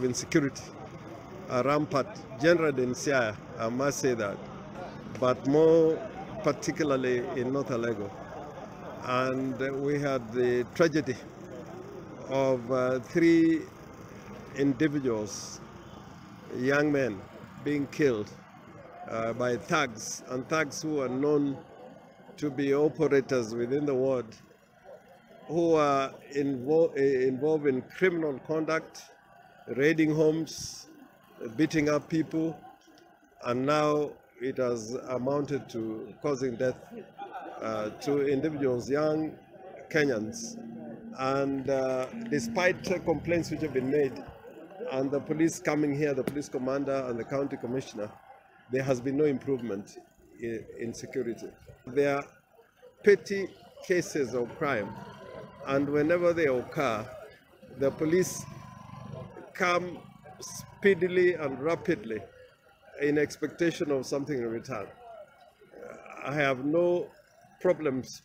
insecurity rampant generally in Siaya, I must say that, but more particularly in North Alengo. And we had the tragedy of 3 individuals, young men, being killed by thugs, and thugs who are known to be operators within the ward, who are involved in criminal conduct, raiding homes, beating up people, and now it has amounted to causing death to individuals, young Kenyans. And despite complaints which have been made, and the police coming here, the police commander and the county commissioner, there has been no improvement in security. There are petty cases of crime, and whenever they occur, the police come speedily and rapidly in expectation of something in return. I have no problems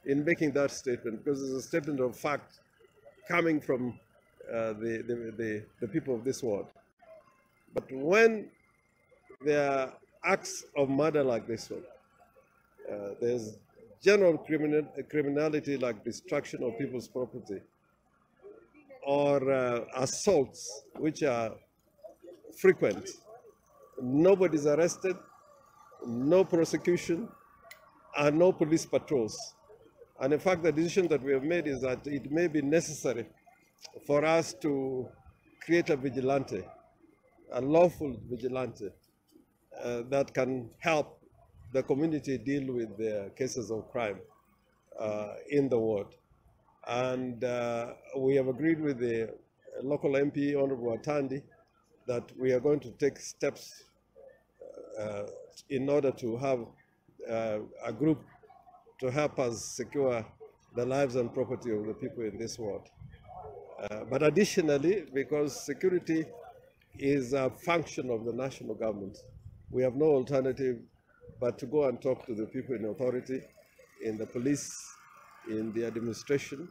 in making that statement because it's a statement of fact coming from the people of this world. But when there are acts of murder like this one, there's general criminality like destruction of people's property, or assaults which are frequent. Nobody's arrested, no prosecution, and no police patrols. And in fact, the decision that we have made is that it may be necessary for us to create a vigilante, a lawful vigilante, that can help the community deal with the cases of crime in the ward. And we have agreed with the local MP, Honorable Atandi, that we are going to take steps in order to have a group to help us secure the lives and property of the people in this ward. But additionally, because security is a function of the national government, we have no alternative but to go and talk to the people in authority, in the police, in the administration,